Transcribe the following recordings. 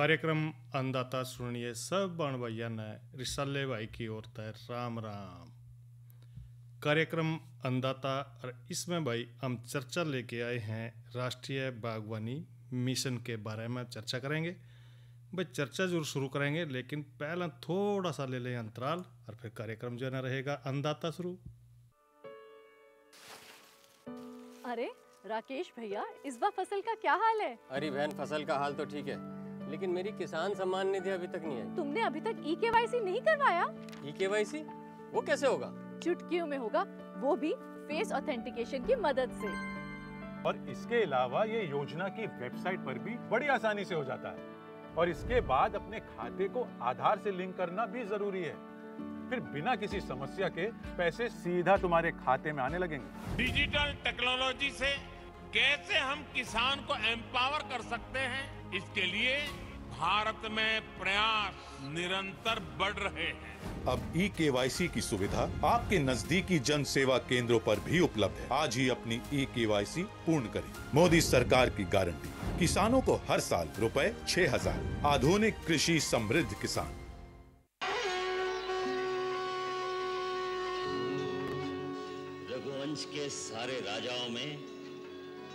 कार्यक्रम अन्नदाता सुनिए सब बाण भैया ने रिसाले भाई की ओर तय राम राम। कार्यक्रम अन्नदाता और इसमें भाई हम चर्चा लेके आए हैं राष्ट्रीय बागवानी मिशन के बारे में चर्चा करेंगे। भाई चर्चा जरूर शुरू करेंगे लेकिन पहले थोड़ा सा ले लें अंतराल और फिर कार्यक्रम जो है ना रहेगा अन्नदाता शुरू। अरे राकेश भैया, इस बार फसल का क्या हाल है? अरे बहन, फसल का हाल तो ठीक है लेकिन मेरी किसान सम्मान निधि अभी तक नहीं आई। तुमने अभी तक ई-केवाईसी नहीं करवाया? ई-केवाईसी वो कैसे होगा? चुटकियों में होगा, वो भी फेस ऑथेंटिकेशन की मदद से। और इसके अलावा ये योजना की वेबसाइट पर भी बड़ी आसानी से हो जाता है। और इसके बाद अपने खाते को आधार से लिंक करना भी जरूरी है। फिर बिना किसी समस्या के पैसे सीधा तुम्हारे खाते में आने लगेंगे। डिजिटल टेक्नोलॉजी से कैसे हम किसान को एम्पावर कर सकते हैं, इसके लिए भारत में प्रयास निरंतर बढ़ रहे हैं। अब ई-केवाईसी की सुविधा आपके नजदीकी जन सेवा केंद्रों पर भी उपलब्ध है। आज ही अपनी ई-केवाईसी पूर्ण करें। मोदी सरकार की गारंटी, किसानों को हर साल ₹6000। आधुनिक कृषि समृद्ध किसान। रघुवंश के सारे राजाओं में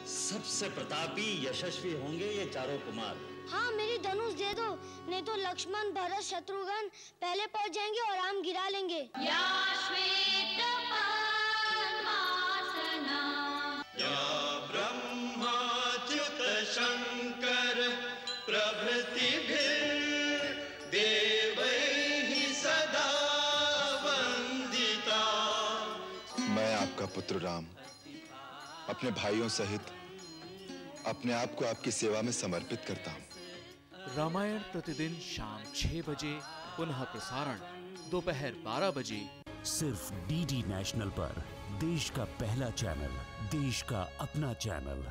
सबसे प्रतापी यशस्वी होंगे ये चारों कुमार। हाँ, मेरी धनुष दे दो, नहीं तो लक्ष्मण भरत शत्रुघ्न पहले पहुंच जाएंगे और आम गिरा लेंगे। या ब्रह्माच्युत शंकर प्रभृतिभिर्देवैः सदा वंदिता। मैं आपका पुत्र राम अपने भाइयों सहित अपने आप को आपकी सेवा में समर्पित करता हूँ। रामायण प्रतिदिन शाम 6 बजे, पुनः प्रसारण दोपहर 12 बजे, सिर्फ डीडी नेशनल पर। देश का पहला चैनल, देश का अपना चैनल।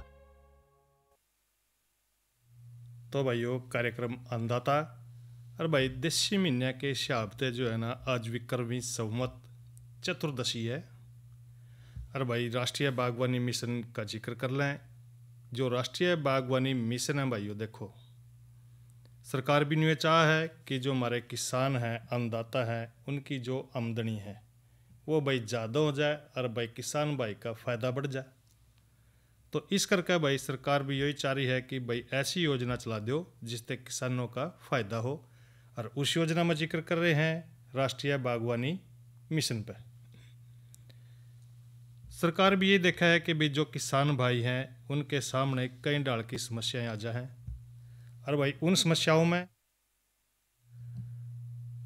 तो भाइयों, कार्यक्रम अन्नदाता और भाई देशी महीने के शहाब्ते जो है ना, आज विक्रमी संवत चतुर्दशी है। और भाई राष्ट्रीय बागवानी मिशन का जिक्र कर लें। जो राष्ट्रीय बागवानी मिशन है भाइयों, देखो सरकार भी ये चाह है कि जो हमारे किसान हैं, अन्नदाता हैं, उनकी जो आमदनी है वो भाई ज़्यादा हो जाए और भाई किसान भाई का फ़ायदा बढ़ जाए। तो इस करके भाई सरकार भी यही चाह रही है कि भाई ऐसी योजना चला दो जिससे किसानों का फ़ायदा हो। और उस योजना में जिक्र कर रहे हैं राष्ट्रीय बागवानी मिशन पर। सरकार भी ये देखा है कि भाई जो किसान भाई हैं उनके सामने कई डाल की समस्याएं आ जाए और भाई उन समस्याओं में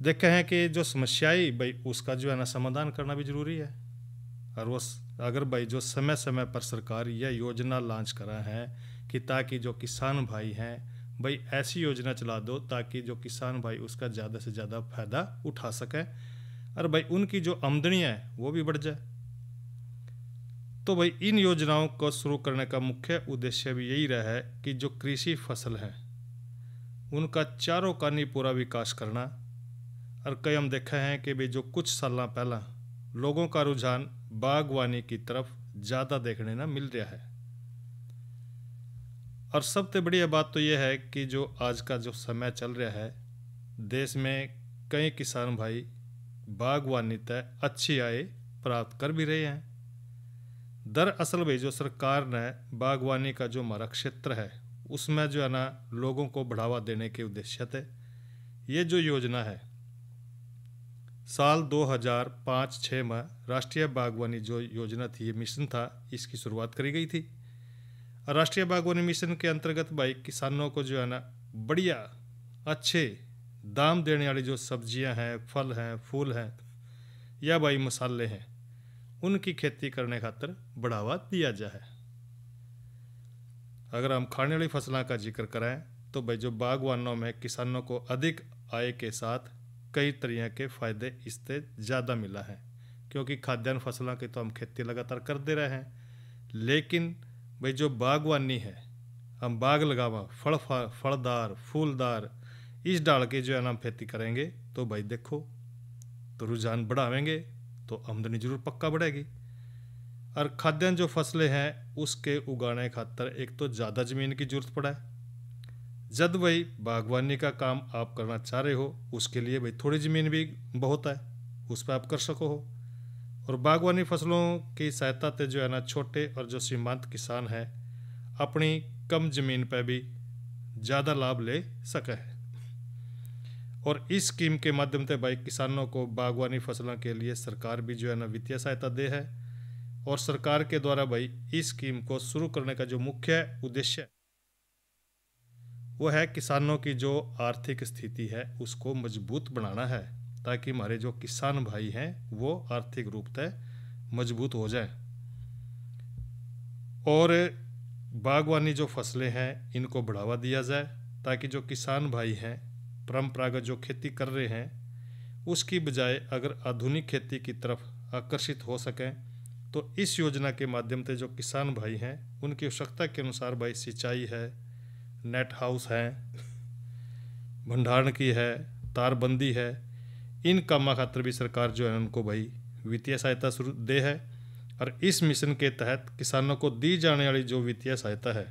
देखा है कि जो समस्याएं भाई उसका जो है ना समाधान करना भी जरूरी है। और वो अगर भाई जो समय समय पर सरकार यह योजना लॉन्च करा है कि ताकि जो किसान भाई हैं भाई ऐसी योजना चला दो ताकि जो किसान भाई उसका ज़्यादा से ज़्यादा फायदा उठा सकें और भाई उनकी जो आमदनी है वो भी बढ़ जाए। तो भाई इन योजनाओं को शुरू करने का मुख्य उद्देश्य भी यही रहा है कि जो कृषि फसल है उनका चारों कानी पूरा विकास करना। और कई हम देखा है कि भाई जो कुछ साल पहला लोगों का रुझान बागवानी की तरफ ज़्यादा देखने ना मिल रहा है। और सबसे बढ़िया बात तो यह है कि जो आज का जो समय चल रहा है, देश में कई किसान भाई बागवानी तय अच्छी आय प्राप्त कर भी रहे हैं। दरअसल भाई जो सरकार ने बागवानी का जो हमारा क्षेत्र है उसमें जो है ना लोगों को बढ़ावा देने के उद्देश्य से ये जो योजना है साल 2005-06 में राष्ट्रीय बागवानी जो योजना थी, ये मिशन था, इसकी शुरुआत करी गई थी। और राष्ट्रीय बागवानी मिशन के अंतर्गत भाई किसानों को जो है ना बढ़िया अच्छे दाम देने वाली जो सब्जियां हैं, फल हैं, फूल हैं या भाई मसाले हैं, उनकी खेती करने खातिर बढ़ावा दिया जाए। अगर हम खाने वाली फसलों का जिक्र करें तो भाई जो बागवानों में किसानों को अधिक आय के साथ कई तरह के फ़ायदे इससे ज़्यादा मिला है। क्योंकि खाद्यान्न फसलों की तो हम खेती लगातार करते रहे हैं, लेकिन भाई जो बागवानी है, हम बाग लगावा फलदार फूलदार इस डाल के जो है ना हम खेती करेंगे तो भाई देखो तो रुझान बढ़ावेंगे तो आमदनी जरूर पक्का बढ़ेगी। और खाद्यान्न जो फसलें हैं उसके उगाने खातर एक तो ज़्यादा ज़मीन की जरूरत पड़ा है, जब भाई बागवानी का काम आप करना चाह रहे हो, उसके लिए भाई थोड़ी ज़मीन भी बहुत है, उस पर आप कर सको हो। और बागवानी फसलों की सहायता से जो है ना, छोटे और जो सीमांत किसान हैं अपनी कम ज़मीन पर भी ज़्यादा लाभ ले सके है। और इस स्कीम के माध्यम से भाई किसानों को बागवानी फसलों के लिए सरकार भी जो है ना वित्तीय सहायता दे है। और सरकार के द्वारा भाई इस स्कीम को शुरू करने का जो मुख्य उद्देश्य है वो है किसानों की जो आर्थिक स्थिति है उसको मजबूत बनाना है, ताकि हमारे जो किसान भाई हैं वो आर्थिक रूप से मजबूत हो जाएं। और बागवानी जो फसलें हैं इनको बढ़ावा दिया जाए, ताकि जो किसान भाई हैं परंपरागत जो खेती कर रहे हैं उसकी बजाय अगर आधुनिक खेती की तरफ आकर्षित हो सकें, तो इस योजना के माध्यम से जो किसान भाई हैं उनकी आवश्यकता के अनुसार भाई सिंचाई है, नेट हाउस है, भंडारण की है, तारबंदी है, इन कामों खातिर भी सरकार जो है उनको भाई वित्तीय सहायता शुरू दे है। और इस मिशन के तहत किसानों को दी जाने वाली जो वित्तीय सहायता है,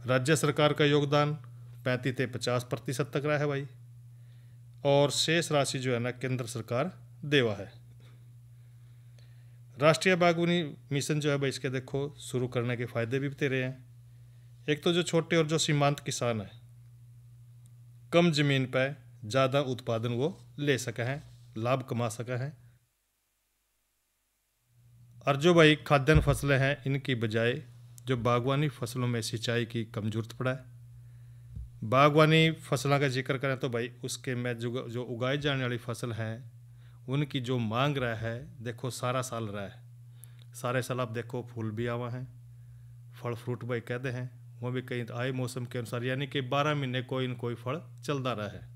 राज्य सरकार का योगदान 35 से 50% तक रहा है भाई, और शेष राशि जो है ना केंद्र सरकार देवा है। राष्ट्रीय बागवानी मिशन जो है भाई इसके देखो शुरू करने के फायदे भी बते रहे हैं। एक तो जो छोटे और जो सीमांत किसान है कम जमीन पर ज़्यादा उत्पादन वो ले सके हैं, लाभ कमा सके हैं। और जो भाई खाद्यान्न फसलें हैं इनकी बजाय जो बागवानी फसलों में सिंचाई की कम जरूरत पड़ा है। बागवानी फसलों का जिक्र करें तो भाई उसके में जो उगाई जाने वाली फसल हैं उनकी जो मांग रहा है देखो सारा साल रहा है, सारे साल आप देखो फूल भी आवा हैं, फल फ्रूट भाई कहते हैं वो भी कहीं आए मौसम के अनुसार, यानी कि 12 महीने कोई न कोई फल चलता रहा है।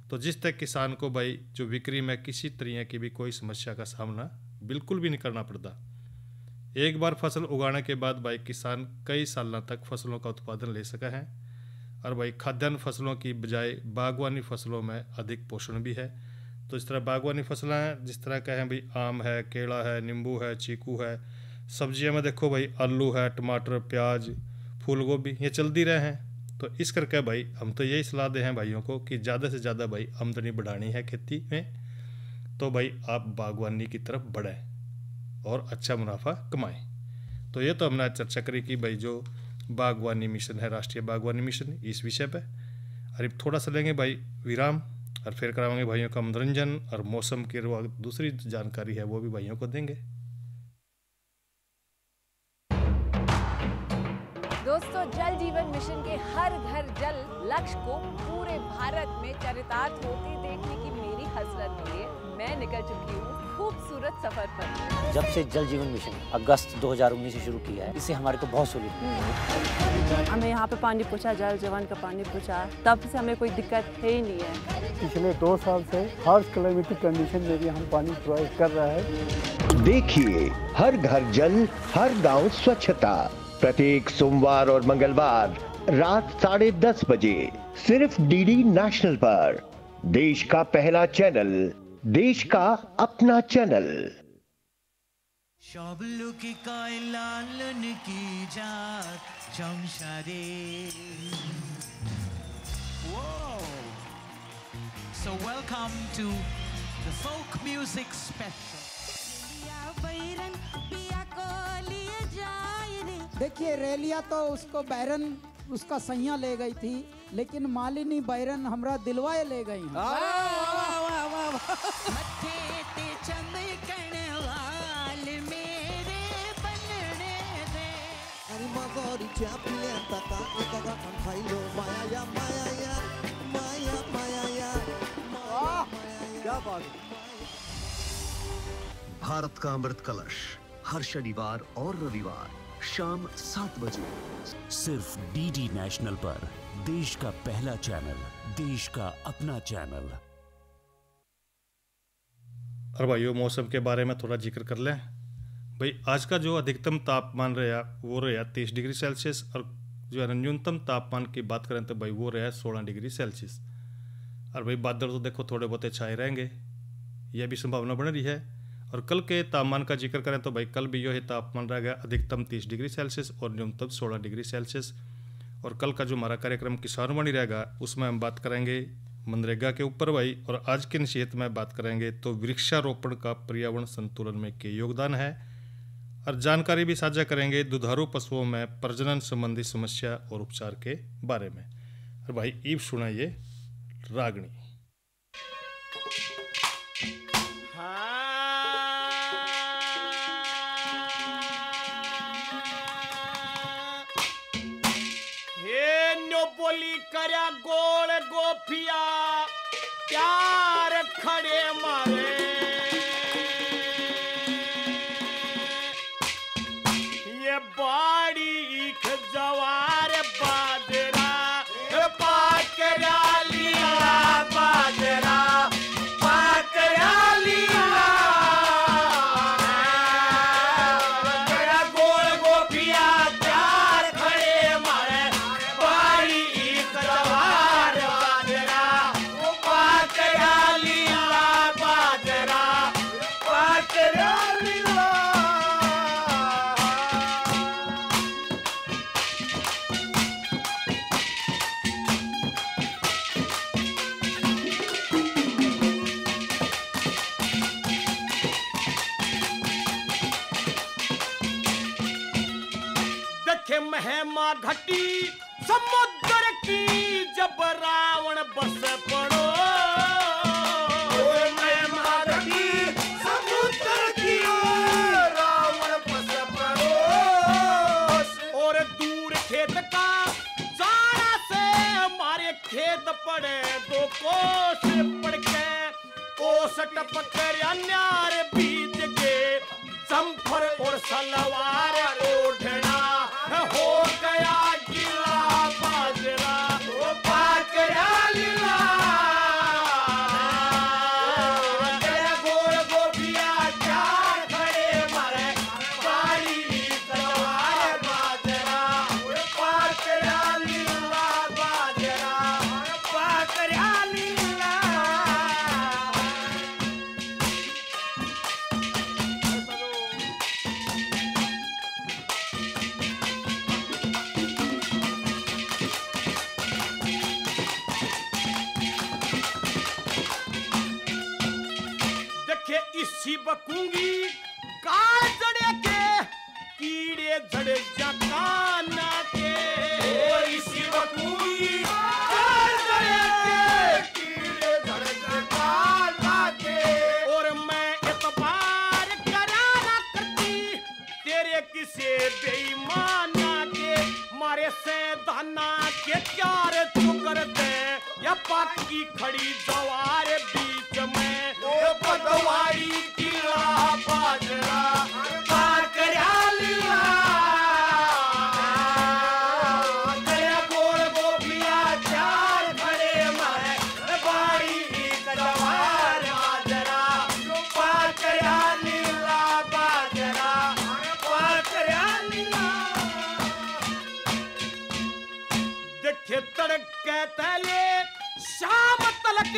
तो जिस तक किसान को भाई जो बिक्री में किसी तरह की भी कोई समस्या का सामना बिल्कुल भी नहीं करना पड़ता। एक बार फसल उगाने के बाद भाई किसान कई सालों तक फसलों का उत्पादन ले सका है। और भाई खाद्यान्न फसलों की बजाय बागवानी फसलों में अधिक पोषण भी है। तो इस तरह बागवानी फसलें हैं जिस तरह का है भाई आम है, केला है, नींबू है, चीकू है। सब्जियां में देखो भाई आलू है, टमाटर, प्याज, फूल गोभी, ये चलती रहे हैं। तो इस करके भाई हम तो यही सलाह दे हैं भाइयों को कि ज़्यादा से ज़्यादा भाई आमदनी बढ़ानी है खेती में, तो भाई आप बागवानी की तरफ बढ़ें और अच्छा मुनाफा कमाएं। तो ये तो हमने आज चर्चा करी कि भाई जो बागवानी मिशन है, राष्ट्रीय बागवानी मिशन, इस विषय पे। और अब थोड़ा सा लेंगे भाई विराम और फिर कराएंगे भाइयों का मनोरंजन, और मौसम की दूसरी जानकारी है वो भी भाइयों को देंगे। दोस्तों, जल जीवन मिशन के हर घर जल लक्ष्य को पूरे भारत में चरितार्थ होते देखने की मेरी हसरत के लिए मैं निकल चुकी हूँ खूबसूरत सफर पर। जब से जल जीवन मिशन अगस्त 2019 से शुरू किया है, इससे हमारे को बहुत सहूलियत है। हमें यहाँ पे पानी पहुँचा, जल जीवन का पानी पहुँचा, तब से हमें कोई दिक्कत है ही नहीं है। पिछले 2 साल से हर क्लाइमेटिक कंडीशन में भी हम पानी प्रोवाइड कर रहा है। देखिए हर घर जल, हर गांव स्वच्छता, प्रत्येक सोमवार और मंगलवार रात 10:30 बजे सिर्फ डीडी नेशनल पर। देश का पहला चैनल, देश का अपना चैनल। शबलू की लालन की जात चमशारे। So welcome to the folk music special. देखिए रेलिया तो उसको बैरन उसका सैया ले गई थी, लेकिन मालिनी बैरन हमरा दिलवाए ले गई। क्या बात। भारत का अमृत कलश हर शनिवार और रविवार शाम 7 बजे सिर्फ डीडी नेशनल पर। देश का पहला चैनल, देश का अपना चैनल। और भाइयों मौसम के बारे में थोड़ा जिक्र कर लें भाई। आज का जो अधिकतम तापमान रहा वो रहा 30 डिग्री सेल्सियस, और जो है न्यूनतम तापमान की बात करें तो भाई वो रहा 16 डिग्री सेल्सियस। और भाई बादल तो देखो थोड़े बहुत छाए रहेंगे, यह भी संभावना बन रही है। और कल के तापमान का जिक्र करें तो भाई कल भी यही तापमान रहेगा, अधिकतम 30 डिग्री सेल्सियस और न्यूनतम 16 डिग्री सेल्सियस। और कल का जो हमारा कार्यक्रम किसान वाणी रहेगा उसमें हम बात करेंगे मनरेगा के ऊपर भाई। और आज की नसीहत में बात करेंगे तो वृक्षारोपण का पर्यावरण संतुलन में क्या योगदान है, और जानकारी भी साझा करेंगे दुधारू पशुओं में प्रजनन संबंधी समस्या और उपचार के बारे में। और भाई ईब सुनाइए रागनी। बोली करया गोल गोपिया प्यार खड़े मारे, ये बाड़ी जवार बाजरा पाकरा लिया, बाजरा पाकरा लिया, गोल गोपिया प्यार खड़े मारे, बाड़ी जवार बाजरा पाकरा लिया, बाजरा पाकरा लिया। देखे महिमा घटी समुद्र की जब रावण बस पड़ो, महिमा घटी समुद्र की रावण बस पड़ो, और दूर खेत का जाना से हमारे खेत पड़े दो कोस पड़ के, कोस टपकर न्यार बीज के जम्फर और सलवार ओढ़ना हो गया गिला, बाजरा वो पाकरा लीला, गोल गोपिया चार खड़े मारे, बाड़ी सलवार बाजरा पाकरा लीला, बाजरा पाकरा लीला। इसी बकूंगी काल जड़े के कीड़े झड़े जकाना के, इसी बकूंगी काल जड़े के कीड़े झड़े जकाना के, और मैं इतबार कराना करती तेरे किसे बेईमाना के, मारे से दाना के चार तू कर दे या पाकी खड़ी जवार बीच में, पटवारी किला बाजरा पाकरा लीला, गोल गोपिया चार खड़े मारे, बाड़ी जवार बाजरा पाकरा लीला, बाजरा पाकरा लीला। देखे तड़के तले शाम तलक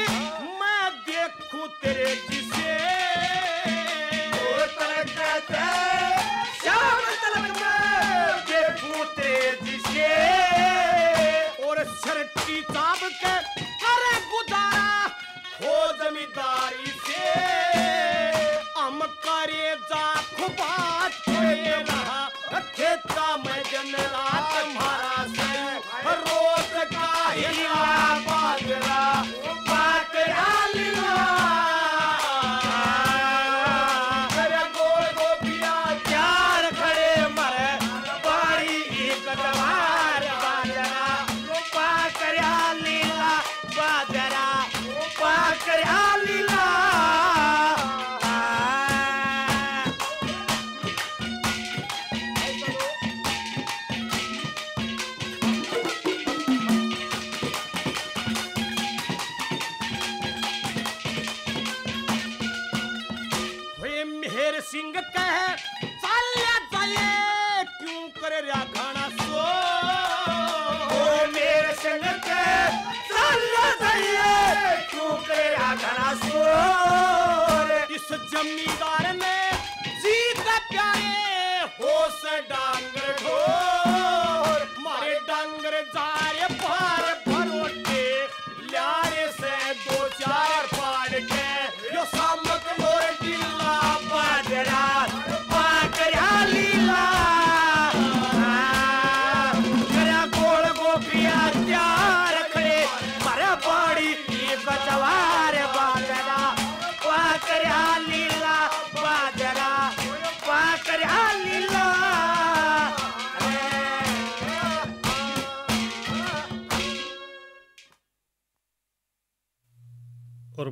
मैं देखूं तेरे जिसे, शाम तलक मैं देखूं तेरे जिसे, और शर्टी चाप के करे गुजारा हो जमींदारी से, हम करे जा खुबात रहा खेता में दिन रात हमारा से, रोज का हिला बाजरा पाकरा लीला, गोल गोपिया चार खड़े मरे, बाड़ी जवार बाजरा पाकरा लीला, बाजरा पाकरा लीला। मेहर सिंह कह चाल्या जाए क्यों करे घाना सो, मेहर सिंह कह चाल्या जाए क्यों करे घाना सो, इस जमींदार ने जीत प्यारे हो से डांगर ढोर, मारे डांगर जा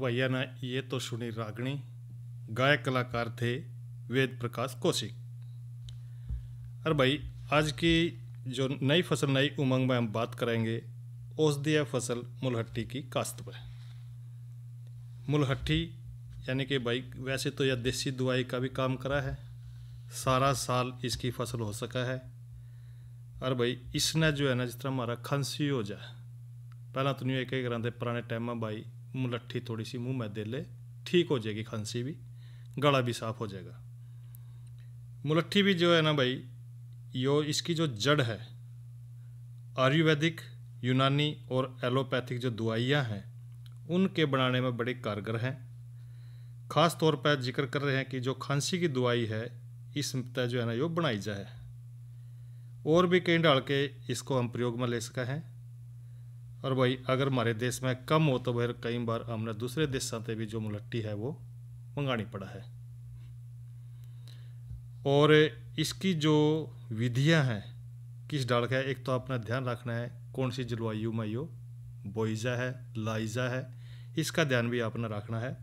भैया ना ये तो सुनी रागनी, गायक कलाकार थे वेद प्रकाश कौशिक। और भाई आज की जो नई फसल नई उमंग में हम बात करेंगे औषधीय फसल मुलहट्टी की काश्त पर। मुलहट्टी यानी कि भाई वैसे तो यह देसी दवाई का भी काम करा है, सारा साल इसकी फसल हो सका है। और भाई इसने जो है ना, जिस तरह हमारा खांसी हो जाए, पहला तो नहीं एक एक कराते पुराने टाइम में भाई मुलट्ठी थोड़ी सी मुंह में दे ले, ठीक हो जाएगी खांसी भी, गला भी साफ हो जाएगा। मुलट्ठी भी जो है ना भाई, यो इसकी जो जड़ है आयुर्वेदिक, यूनानी और एलोपैथिक जो दवाइयाँ हैं उनके बनाने में बड़े कारगर हैं। ख़ास तौर पर जिक्र कर रहे हैं कि जो खांसी की दवाई है इस तय जो है ना यो बनाई जाए, और भी कई डाल के इसको हम प्रयोग में ले सका हैं। और भाई अगर हमारे देश में कम हो तो फिर कई बार हमने दूसरे देशों से भी जो मुलट्ठी है वो मंगानी पड़ा है। और इसकी जो विधियां हैं किस डाल का है, एक तो अपना ध्यान रखना है कौन सी जलवायु में यो बोईजा है लाइजा है, इसका ध्यान भी अपना रखना है।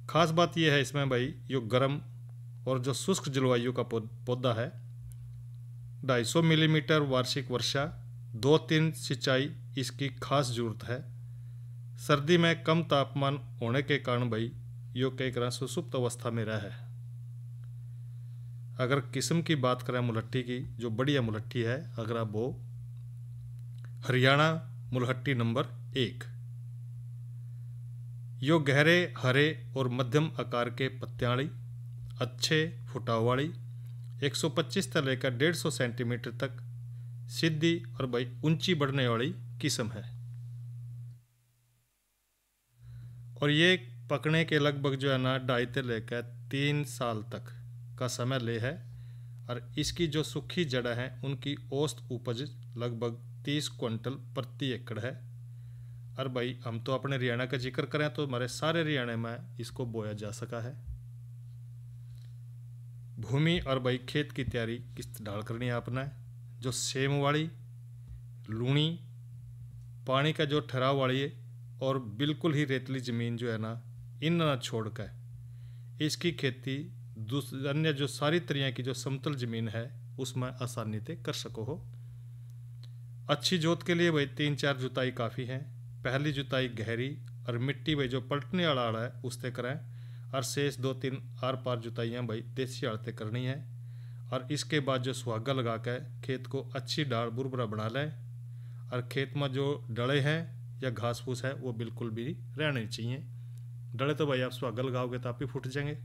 खास बात यह है इसमें भाई यो गर्म और जो शुष्क जलवायु का पौधा है, 250 मिलीमीटर वार्षिक वर्षा, 2-3 सिंचाई इसकी खास जरूरत है। सर्दी में कम तापमान होने के कारण भाई यो कई तरह सुसुप्त अवस्था में रहा है। अगर किस्म की बात करें मुलट्ठी की, जो बढ़िया मुलट्ठी है अगर आप वो हरियाणा मुलहट्टी नंबर 1, यो गहरे हरे और मध्यम आकार के पत्तियाली, अच्छे फुटाव वाली, 125 से लेकर 150 सेंटीमीटर तक सीधी और भाई ऊंची बढ़ने वाली किस्म है। और ये पकने के लगभग जो है ना 2.5 से लेकर 3 साल तक का समय ले है। और इसकी जो सूखी जड़ हैं उनकी औसत उपज लगभग 30 क्विंटल प्रति एकड़ है। और भाई हम तो अपने हरियाणा का जिक्र करें तो हमारे सारे हरियाणा में इसको बोया जा सका है। भूमि और भाई खेत की तैयारी किस ढाल करनी है आपने, जो सेम वाली, लूनी, पानी का जो ठहराव वाली है और बिल्कुल ही रेतली ज़मीन जो है ना, इन ना छोड़ कर इसकी खेती अन्य जो सारी तरह की जो समतल ज़मीन है उसमें आसानी से कर सको हो। अच्छी जोत के लिए भाई 3-4 जुताई काफ़ी हैं। पहली जुताई गहरी और मिट्टी भाई जो पलटने वाला आड़ा है उससे करें, और शेष 2-3 आर पार जुताइयाँ भाई देसी आड़ते करनी है। और इसके बाद जो सुहागा लगा कर खेत को अच्छी डाल बुरबुरा बना लें। और खेत में जो डले हैं या घास फूस है वो बिल्कुल भी रहने चाहिए। डले तो भाई आप सुहागा लगाओगे तो आप ही फूट जाएंगे।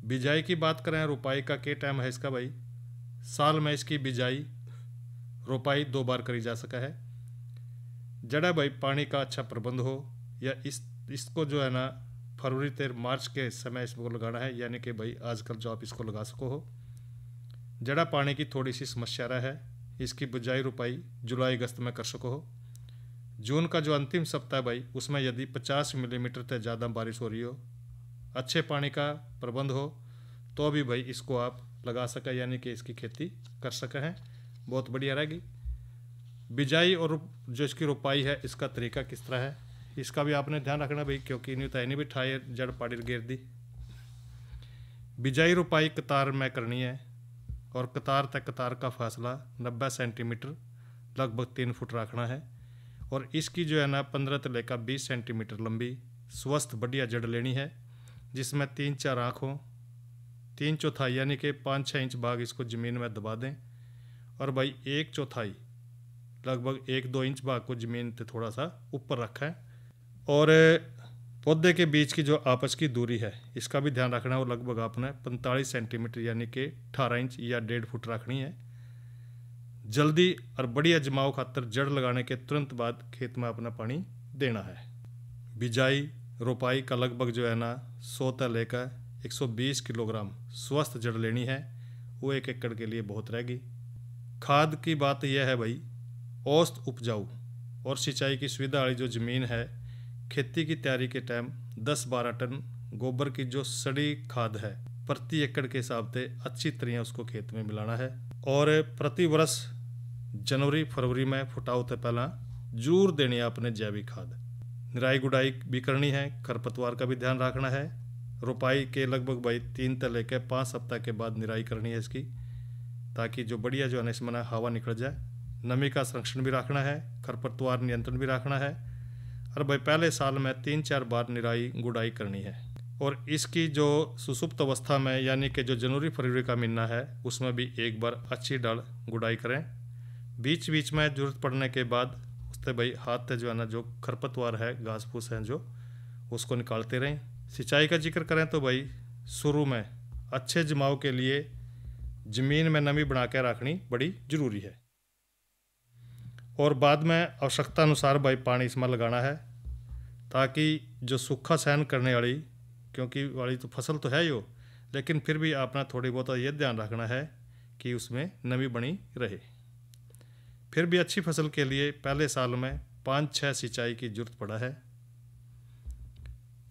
बिजाई की बात करें, रोपाई का क्या टाइम है इसका भाई, साल में इसकी बिजाई रोपाई 2 बार करी जा सका है। जड़ा भाई पानी का अच्छा प्रबंध हो, या इसको जो है ना फरवरी से मार्च के समय इसको लगाना है, यानी कि भाई आजकल जो आप इसको लगा सको हो। जड़ा पानी की थोड़ी सी समस्या रहा है, इसकी बिजाई रोपाई जुलाई अगस्त में कर सको हो। जून का जो अंतिम सप्ताह भाई उसमें यदि 50 मिलीमीटर से ज़्यादा बारिश हो रही हो, अच्छे पानी का प्रबंध हो, तो भी भाई इसको आप लगा सकें, यानी कि इसकी खेती कर सके हैं, बहुत बढ़िया रहेगी। बिजाई और जो इसकी रोपाई है इसका तरीका किस तरह है इसका भी आपने ध्यान रखना भाई, क्योंकि नहीं तो नहीं भी ठाए जड़ पाड़ी गिर दी। बिजाई रोपाई कतार में करनी है और कतार तक कतार का फासला 90 सेंटीमीटर लगभग 3 फुट रखना है। और इसकी जो है ना 15 से लेकर 20 सेंटीमीटर लंबी स्वस्थ बढ़िया जड़ लेनी है, जिसमें 3-4 आँख हो, 3/4 यानी कि 5-6 इंच भाग इसको ज़मीन में दबा दें। और भाई 1/4 लगभग 1-2 इंच भाग को ज़मीन से थोड़ा सा ऊपर रखें। और पौधे के बीच की जो आपस की दूरी है इसका भी ध्यान रखना है, वो लगभग आपने 45 सेंटीमीटर यानी कि 18 इंच या 1.5 फुट रखनी है। जल्दी और बढ़िया जमाव खातर जड़ लगाने के तुरंत बाद खेत में अपना पानी देना है। बिजाई रोपाई का लगभग जो है ना 100 से लेकर 120 किलोग्राम स्वस्थ जड़ लेनी है, वो 1 एकड़ के लिए बहुत रहेगी। खाद की बात यह है भाई, औसत उपजाऊ और सिंचाई की सुविधा वाली जो ज़मीन है, खेती की तैयारी के टाइम 10-12 टन गोबर की जो सड़ी खाद है प्रति एकड़ के हिसाब से अच्छी तरह उसको खेत में मिलाना है। और प्रति वर्ष जनवरी फरवरी में फुटाव से पहला जरूर देनी है अपने जैविक खाद। निराई गुड़ाई भी करनी है, खरपतवार का भी ध्यान रखना है। रोपाई के लगभग भाई 3 से लेकर 5 सप्ताह के बाद निराई करनी है इसकी, ताकि जो बढ़िया जो है ना इसमें हवा निकल जाए। नमी का संरक्षण भी रखना है, खरपतवार नियंत्रण भी रखना है। और भाई पहले साल में 3-4 बार निराई गुड़ाई करनी है। और इसकी जो सुसुप्त अवस्था में यानी कि जो जनवरी फरवरी का महीना है उसमें भी एक बार अच्छी डाल गुड़ाई करें। बीच बीच में जरूरत पड़ने के बाद उससे भाई हाथ से जो है ना जो खरपतवार है, घास फूस है जो, उसको निकालते रहें। सिंचाई का जिक्र करें तो भाई शुरू में अच्छे जमाव के लिए ज़मीन में नमी बना के रखनी बड़ी ज़रूरी है। और बाद में आवश्यकता अनुसार भाई पानी इसमें लगाना है, ताकि जो सूखा सहन करने वाली, क्योंकि वाली तो फसल तो है ही हो, लेकिन फिर भी अपना थोड़ी बहुत ये ध्यान रखना है कि उसमें नमी बनी रहे। फिर भी अच्छी फसल के लिए पहले साल में 5-6 सिंचाई की जरूरत पड़ा है।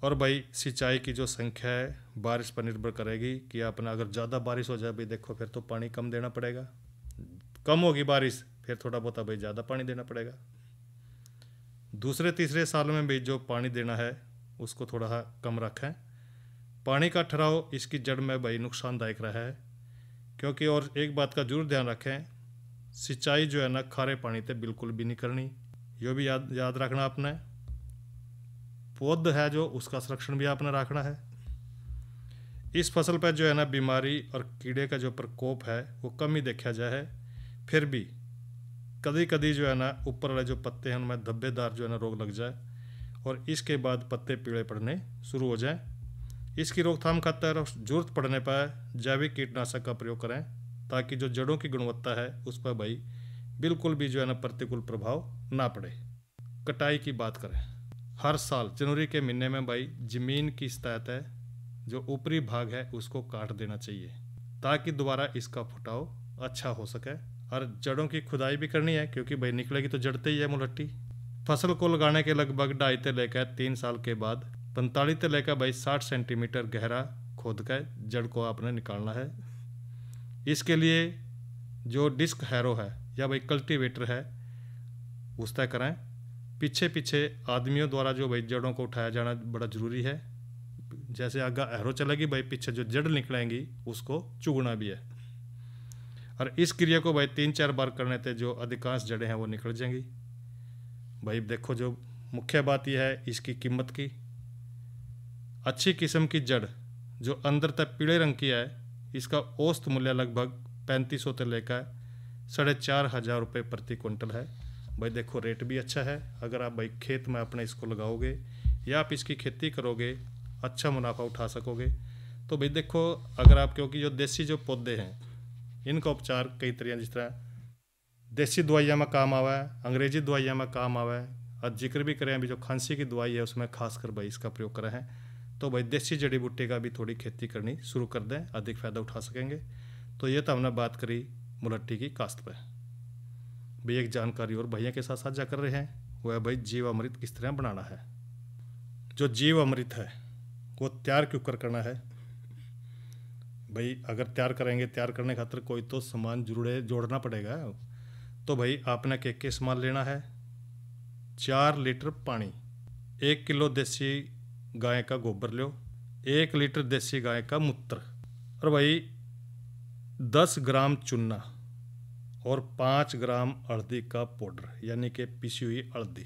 और भाई सिंचाई की जो संख्या है बारिश पर निर्भर करेगी कि अपना अगर ज़्यादा बारिश हो जाए भाई देखो फिर तो पानी कम देना पड़ेगा, कम होगी बारिश फिर थोड़ा बहुत भाई ज़्यादा पानी देना पड़ेगा। दूसरे तीसरे साल में भी जो पानी देना है उसको थोड़ा कम रखें। पानी का ठहराव इसकी जड़ में भाई नुकसानदायक रहा है, क्योंकि और एक बात का जरूर ध्यान रखें, सिंचाई जो है ना खारे पानी से बिल्कुल भी नहीं करनी, यो भी याद रखना आपने। पौध है जो उसका संरक्षण भी आपने रखना है। इस फसल पर जो है ना बीमारी और कीड़े का जो प्रकोप है वो कम ही देखा जाए है, फिर भी कभी कभी जो है ना ऊपर वाले जो पत्ते हैं उनमें धब्बेदार जो है ना रोग लग जाए और इसके बाद पत्ते पीले पड़ने शुरू हो जाए। इसकी रोकथाम खातिर जरूरत पड़ने पर जैविक कीटनाशक का प्रयोग करें, ताकि जो जड़ों की गुणवत्ता है उस पर भाई बिल्कुल भी जो है ना प्रतिकूल प्रभाव ना पड़े। कटाई की बात करें, हर साल जनवरी के महीने में भाई ज़मीन की सतह है जो ऊपरी भाग है उसको काट देना चाहिए, ताकि दोबारा इसका फुटाव अच्छा हो सके। और जड़ों की खुदाई भी करनी है, क्योंकि भाई निकलेगी तो जड़ते ही है मुलट्टी। फसल को लगाने के लगभग 2.5 से लेकर 3 साल के बाद 45 से लेकर भाई 60 सेंटीमीटर गहरा खोद कर जड़ को आपने निकालना है। इसके लिए जो डिस्क हैरो है या भाई कल्टीवेटर है उस तय करें। पीछे पीछे आदमियों द्वारा जो भाई जड़ों को उठाया जाना बड़ा ज़रूरी है। जैसे आगे हैरो चलेगी भाई पीछे जो जड़ निकलेंगी उसको चुगना भी है। और इस क्रिया को भाई 3-4 बार करने से जो अधिकांश जड़ें हैं वो निकल जाएंगी। भाई देखो जो मुख्य बात यह है इसकी कीमत की। अच्छी किस्म की जड़ जो अंदर तक पीले रंग की है इसका औसत मूल्य लगभग 3500 से लेकर 4,500 रुपये प्रति क्विंटल है। भाई देखो रेट भी अच्छा है। अगर आप भाई खेत में अपने इसको लगाओगे या आप इसकी खेती करोगे अच्छा मुनाफा उठा सकोगे। तो भाई देखो अगर आप, क्योंकि जो देसी जो पौधे हैं इनका उपचार कई तरह, जिस तरह देसी दवाइयाँ में काम आवा है, अंग्रेजी दवाइयाँ में काम आवा है। और जिक्र भी करें अभी जो खांसी की दवाई है उसमें खासकर भाई इसका प्रयोग करें हैं। तो भाई देसी जड़ी बूटी का भी थोड़ी खेती करनी शुरू कर दें, अधिक फ़ायदा उठा सकेंगे। तो ये तो हमने बात करी मुलट्टी की काश्त पर। भाई एक जानकारी और भैया के साथ साझा कर रहे हैं, वो है भाई जीवामृत किस तरह बनाना है। जो जीवामृत है वो तैयार क्यों करना है भाई, अगर तैयार करेंगे तैयार करने खातिर कोई तो सामान जरूर जोड़ना पड़ेगा। तो भाई आपने के सामान लेना है। 4 लीटर पानी, 1 किलो देसी गाय का गोबर लो, 1 लीटर देसी गाय का मूत्र, और भाई 10 ग्राम चूना और 5 ग्राम हल्दी का पाउडर यानी कि पिसी हुई हल्दी,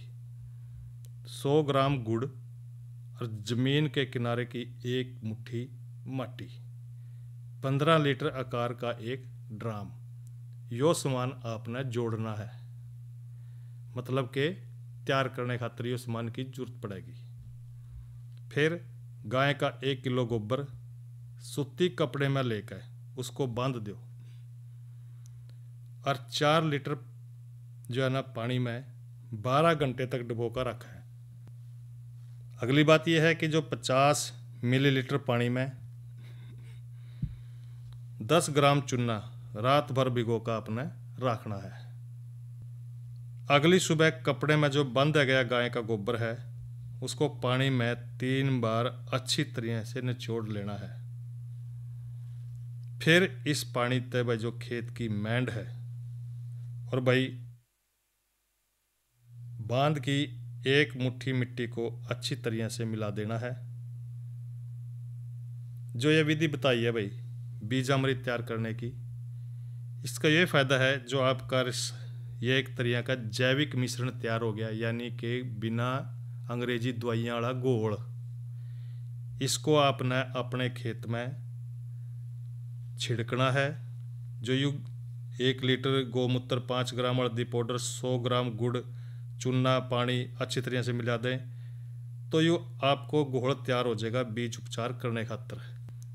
100 ग्राम गुड़ और ज़मीन के किनारे की 1 मुट्ठी माटी, 15 लीटर आकार का 1 ड्राम। यो सामान आपने जोड़ना है, मतलब कि तैयार करने खातिर यो सामान की जरूरत पड़ेगी। फिर गाय का 1 किलो गोबर सूती कपड़े में लेकर उसको बांध दो और 4 लीटर जो है ना पानी में 12 घंटे तक डुबो कर रखा है। अगली बात यह है कि जो 50 मिलीलीटर पानी में 10 ग्राम चूना रात भर भिगो का आपने रखना है। अगली सुबह कपड़े में जो बंधा गया गाय का गोबर है उसको पानी में 3 बार अच्छी तरह से निचोड़ लेना है। फिर इस पानी ते भाई जो खेत की मैंड है और भाई बांध की एक मुट्ठी मिट्टी को अच्छी तरह से मिला देना है। जो ये विधि बताई है भाई बीजामृत तैयार करने की, इसका ये फ़ायदा है जो आपका ये एक तरह का जैविक मिश्रण तैयार हो गया, यानी कि बिना अंग्रेजी दवाइयाँ वाला घोल। इसको आपने अपने खेत में छिड़कना है। जो 1 लीटर गोमूत्र, 5 ग्राम हल्दी पाउडर, 100 ग्राम गुड़, चूना, पानी अच्छी तरह से मिला दें तो यो आपको घोल तैयार हो जाएगा बीज उपचार करने खातर।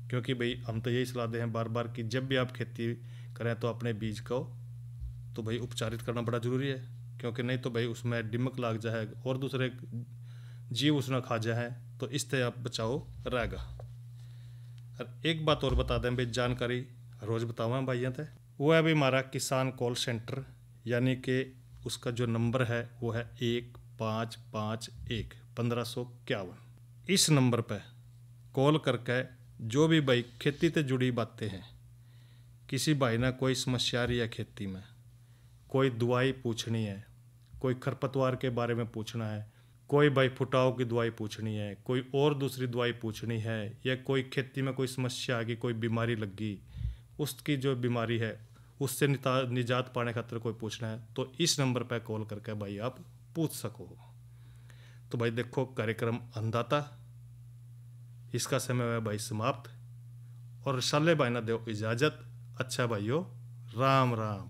क्योंकि भाई हम तो यही सलाह दें हैं बार बार कि जब भी आप खेती करें तो अपने बीज को तो भाई उपचारित करना बड़ा ज़रूरी है, क्योंकि नहीं तो भाई उसमें दिमक लग जाए और दूसरे जीव उसने खा जाए, तो इससे आप बचाओ रहेगा। और एक बात और बता दें भाई, जानकारी रोज़ बतावा भाइयों थे, वो है भाई हमारा किसान कॉल सेंटर, यानी कि उसका जो नंबर है वो है 1551 इस नंबर पे कॉल करके जो भी भाई खेती से जुड़ी बातें हैं, किसी भाई ना कोई समस्या रही है खेती में, कोई दवाई पूछनी है, कोई खरपतवार के बारे में पूछना है, कोई भाई फुटाव की दवाई पूछनी है, कोई और दूसरी दवाई पूछनी है, या कोई खेती में कोई समस्या आ गई, कोई बीमारी लग गई, उसकी जो बीमारी है उससे निजात पाने खातिर कोई पूछना है, तो इस नंबर पर कॉल करके भाई आप पूछ सको। तो भाई देखो कार्यक्रम अन्नदाता इसका समय है भाई समाप्त, और शाले भाई ना दो इजाज़त। अच्छा भाइयों, राम राम।